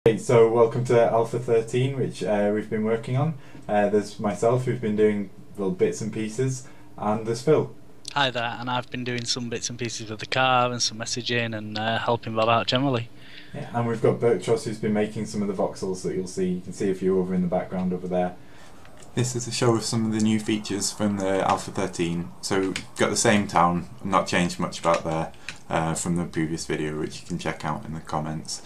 Hey, so welcome to Alpha 13, which we've been working on. There's myself who've been doing little bits and pieces, and there's Phil. Hi there, and I've been doing some bits and pieces with the car and some messaging and helping Bob out generally. Yeah, and we've got Bertros who's been making some of the voxels that you'll see. You can see a few over in the background over there. This is a show of some of the new features from the Alpha 13. So we've got the same town, not changed much about there from the previous video, which you can check out in the comments.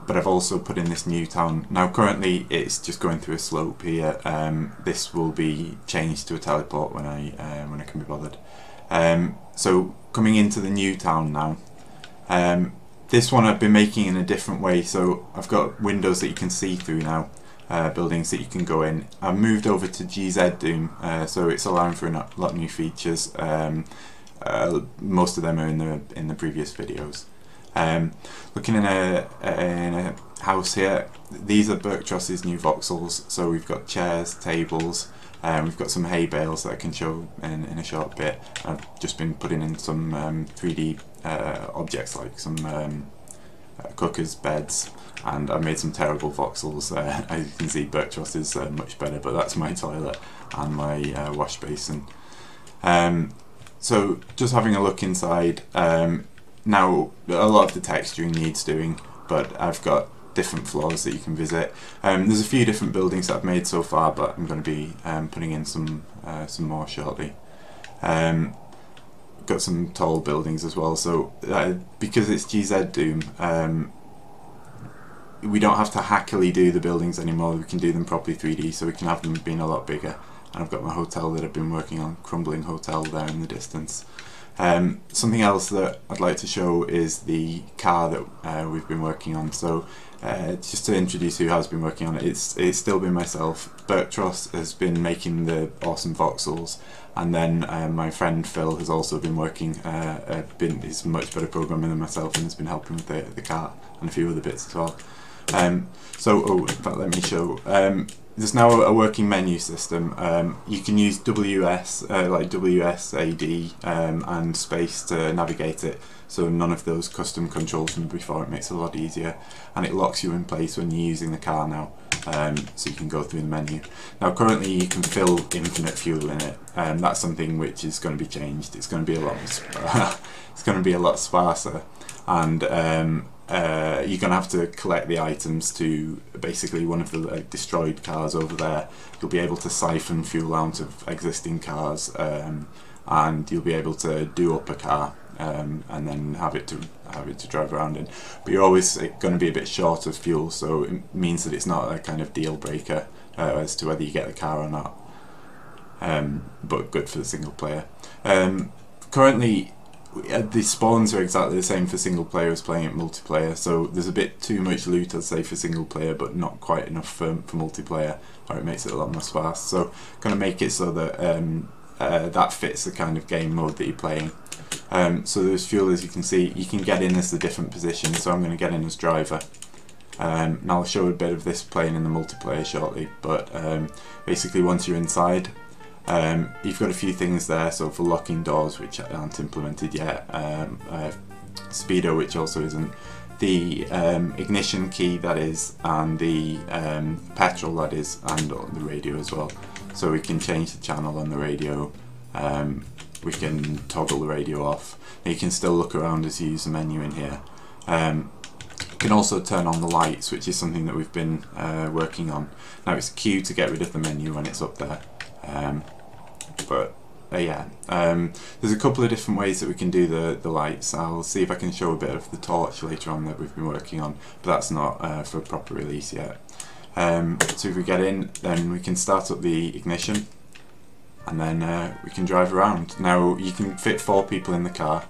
But I've also put in this new town. Now currently it's just going through a slope here. This will be changed to a teleport when I can be bothered. So coming into the new town now. This one I've been making in a different way, so I've got windows that you can see through now, buildings that you can go in. I've moved over to gzdoom, so it's allowing for a lot of new features. Most of them are in the previous videos. Looking in a house here, these are Bertros's new voxels, so we've got chairs, tables, we've got some hay bales that I can show in a short bit. I've just been putting in some 3D objects like some cookers, beds, and I made some terrible voxels. As you can see, Bertros is much better, but that's my toilet and my wash basin. So just having a look inside. Now, a lot of the texturing needs doing, but I've got different floors that you can visit. There's a few different buildings that I've made so far, but I'm going to be putting in some more shortly. Got some tall buildings as well, so because it's gzdoom, we don't have to hackily do the buildings anymore. We can do them properly 3D, so we can have them being a lot bigger. And I've got my hotel that I've been working on, Crumbling Hotel there in the distance. Something else that I'd like to show is the car that we've been working on. So just to introduce who has been working on it, it's still been myself. Bertros has been making the awesome voxels, and then my friend Phil has also been working, he's a much better programmer than myself and has been helping with the car and a few other bits as well. In fact, let me show. There's now a working menu system. You can use WS, like WSAD and space to navigate it, so none of those custom controls from before. It makes it a lot easier, and it locks you in place when you're using the car now, so you can go through the menu. Now currently you can fill infinite fuel in it, and that's something which is going to be changed. It's going to be a lot it's going to be a lot sparser, and you're going to have to collect the items to basically one of the destroyed cars over there. You'll be able to siphon fuel out of existing cars, and you'll be able to do up a car and then have it to drive around in. But you're always going to be a bit short of fuel, so it means that it's not a kind of deal breaker as to whether you get the car or not. But good for the single player. Currently, the spawns are exactly the same for single player as playing it multiplayer, so there's a bit too much loot, I'd say, for single player, but not quite enough for multiplayer, or it makes it a lot more sparse. So going to make it so that that fits the kind of game mode that you're playing. So there's fuel, as you can see. You can get in as the different positions, so I'm going to get in as driver. And I'll show a bit of this playing in the multiplayer shortly, but basically once you're inside, you've got a few things there, so for locking doors, which aren't implemented yet, speedo, which also isn't, the ignition key, that is, and the petrol, that is, and the radio as well. So we can change the channel on the radio, we can toggle the radio off. You can still look around as you use the menu in here. You can also turn on the lights, which is something that we've been working on. Now it's Q to get rid of the menu when it's up there. There's a couple of different ways that we can do the lights. I'll see if I can show a bit of the torch later on that we've been working on, but that's not for proper release yet. So if we get in, then we can start up the ignition, and then we can drive around. Now you can fit 4 people in the car,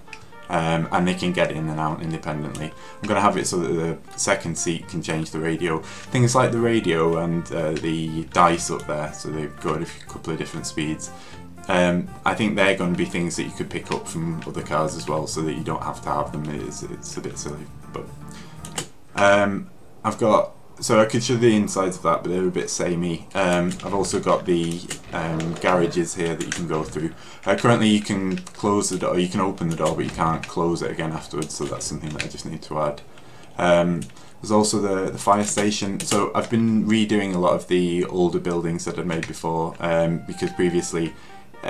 and they can get in and out independently. I'm going to have it so that the second seat can change the radio. Things like the radio and the dice up there, so they've got a couple of different speeds. I think they're going to be things that you could pick up from other cars as well, so that you don't have to have them. It's a bit silly, but so I could show the insides of that, but they're a bit samey. I've also got the garages here that you can go through. Currently you can close the door, you can open the door, but you can't close it again afterwards, so that's something that I just need to add. There's also the fire station. So I've been redoing a lot of the older buildings that I made before, because previously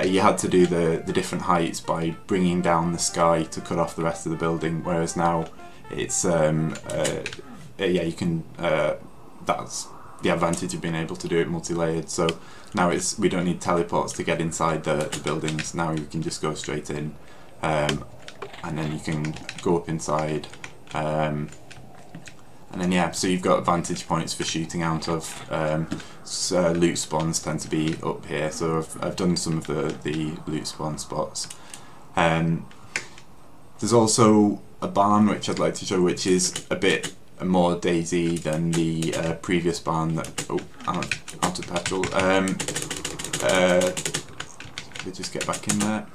you had to do the different heights by bringing down the sky to cut off the rest of the building, whereas now it's yeah, you can that's the advantage of being able to do it multi-layered. So now we don't need teleports to get inside the buildings. Now you can just go straight in, and then you can go up inside, and then yeah, so you've got vantage points for shooting out of. Loot spawns tend to be up here, so I've done some of the loot spawn spots. There's also a barn which I'd like to show, which is a bit more daisy than the previous barn. I'm out of petrol. Let me just get back in there.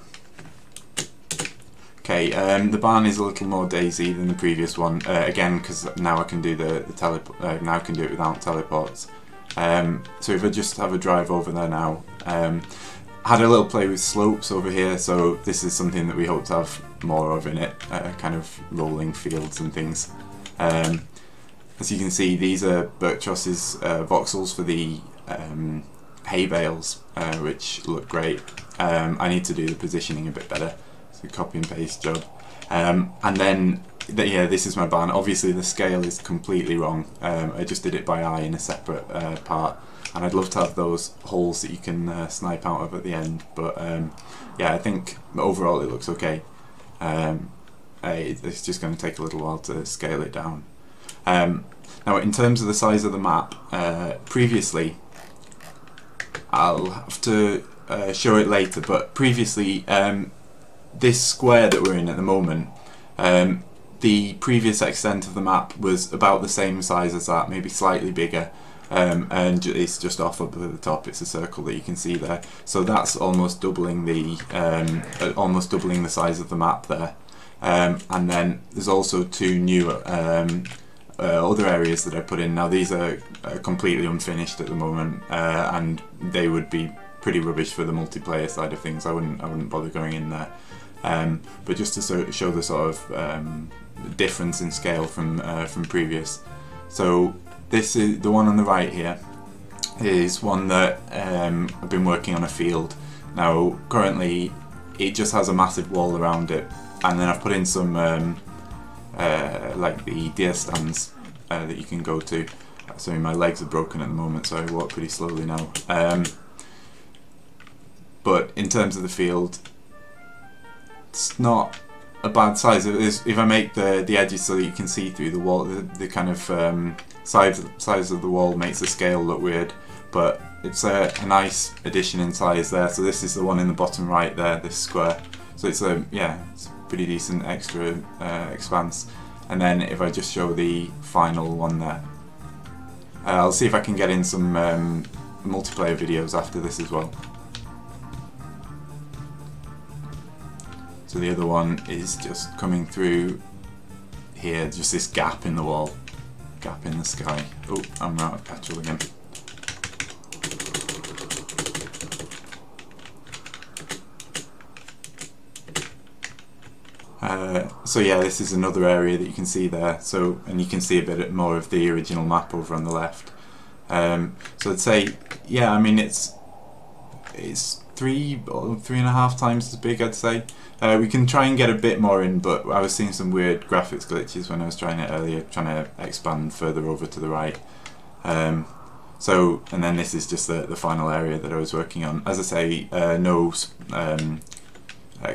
Okay, the barn is a little more daisy than the previous one, again because now I can do the teleport. Now I can do it without teleports. So if I just have a drive over there now, had a little play with slopes over here, so this is something that we hope to have more of in it, kind of rolling fields and things. As you can see, these are Birchross's voxels for the hay bales, which look great. I need to do the positioning a bit better. It's a copy and paste job. And then, yeah, this is my barn. Obviously the scale is completely wrong. I just did it by eye in a separate part, and I'd love to have those holes that you can snipe out of at the end, but yeah, I think overall it looks okay. It's just going to take a little while to scale it down. Now in terms of the size of the map, previously, I'll have to show it later, but previously this square that we're in at the moment, the previous extent of the map was about the same size as that, maybe slightly bigger, and it's just off up at the top. It's a circle that you can see there, so that's almost doubling the size of the map there. And then there's also two new other areas that I put in. Now these are completely unfinished at the moment, and they would be pretty rubbish for the multiplayer side of things. I wouldn't bother going in there. But just to show the sort of difference in scale from previous. So this is the one on the right here, is one that I've been working on a field. Now currently it just has a massive wall around it, and then I've put in some like the deer stands that you can go to. So my legs are broken at the moment, so I walk pretty slowly now. But in terms of the field, it's not a bad size. If I make the edges so that you can see through the wall, the kind of size of the wall makes the scale look weird, but it's a nice addition in size there. So this is the one in the bottom right there, this square. So it's yeah, it's a pretty decent extra expanse. And then if I just show the final one there, I'll see if I can get in some multiplayer videos after this as well. So the other one is just coming through here, just this gap in the wall, gap in the sky. Oh, I'm out of petrol again. So yeah, this is another area that you can see there. So, and you can see a bit more of the original map over on the left. So I'd say, yeah, I mean it's 3 or 3.5 times as big, I'd say. We can try and get a bit more in, but I was seeing some weird graphics glitches when I was trying it earlier, trying to expand further over to the right. So, and then this is just the final area that I was working on. As I say, no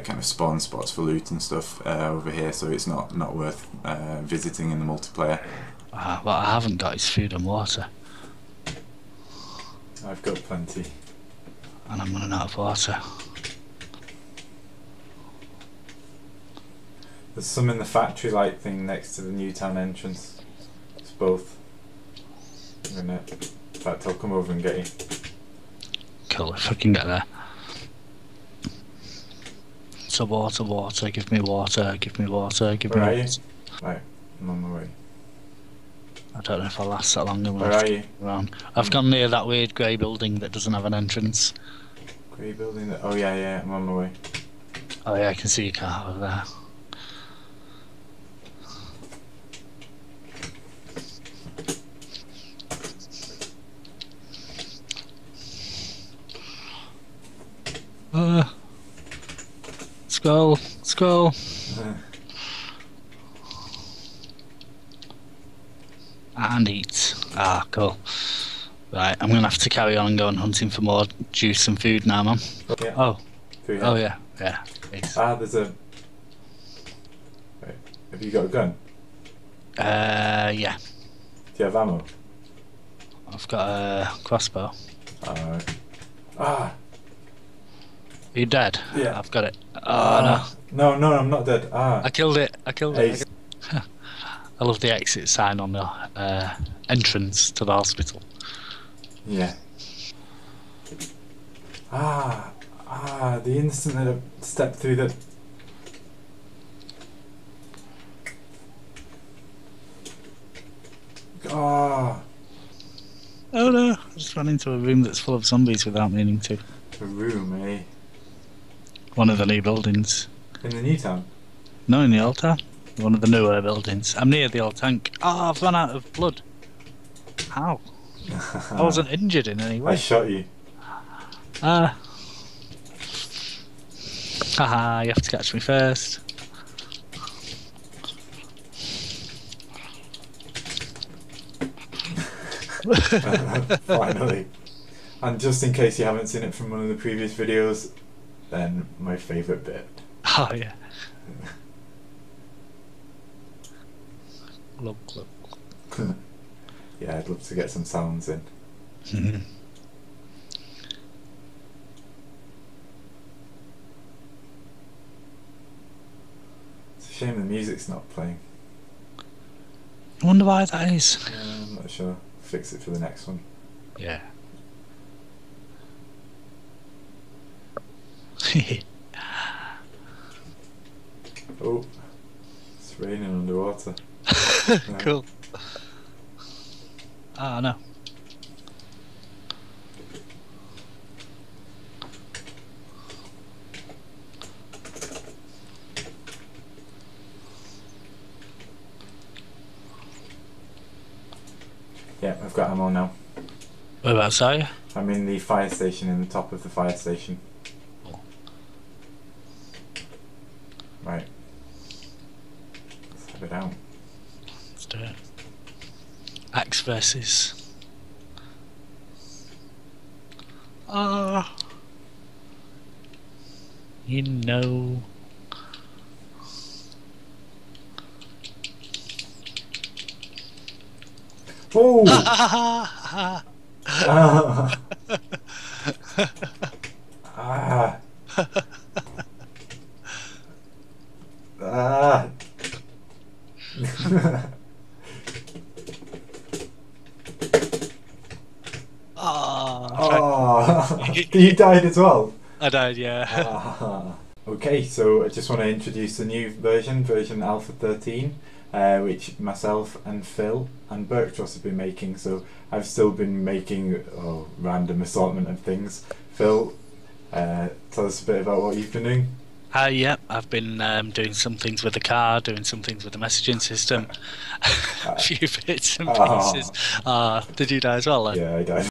kind of spawn spots for loot and stuff over here, so it's not worth visiting in the multiplayer. What I haven't got is food and water. I've got plenty. And I'm running out of water. There's some in the factory light thing next to the new town entrance. It's both. In fact, I'll come over and get you. Cool, if I can get there. So water, give me water, give me water, give me water. Where are you? Right, I'm on my way. I don't know if I'll last that long. Where are you? Around. I've gone near that weird grey building that doesn't have an entrance. Grey building that? Oh yeah, I'm on my way. Oh yeah, I can see your car over there. Scroll, scroll. And eat. Ah, cool. Right, I'm gonna have to carry on and go on hunting for more juice and food now, man. Yeah. Oh. Food, Oh yeah, yeah. Please. There's a... Wait, have you got a gun? Yeah. Do you have ammo? I've got a crossbow. Ah! Are you dead? Yeah. I've got it. Oh no. No, I'm not dead. I killed it. I killed Ace. it. I love the exit sign on the entrance to the hospital. Yeah. The instant that I stepped through the... Ah, Oh no, I just ran into a room that's full of zombies without meaning to. a room, eh? One of the new buildings. In the new town? No, in the old town. One of the newer buildings. I'm near the old tank. Oh, I've run out of blood. How? I wasn't injured in any I way. shot you. Haha, you have to catch me first. Finally. And just in case you haven't seen it from one of the previous videos, then my favourite bit. Oh yeah. Glug, glug. Yeah, I'd love to get some sounds in. It's a shame the music's not playing. I wonder why that is. I'm not sure. Fix it for the next one. Yeah. Oh, it's raining underwater. Cool. Ah, no. Yeah, I've got ammo now. Whereabouts are you? I'm in the fire station, in the top of the fire station. Right. Let's have it out. Let's do it. Axe versus. You know. Oh! You died as well? I died, yeah. Okay, so I just want to introduce a new version Alpha 13, which myself and Phil and Berktross have been making. So I've still been making a random assortment of things. Phil, tell us a bit about what you've been doing. Yeah, I've been doing some things with the car, doing some things with the messaging system, a few bits and pieces. Did you die as well then? Yeah, I died.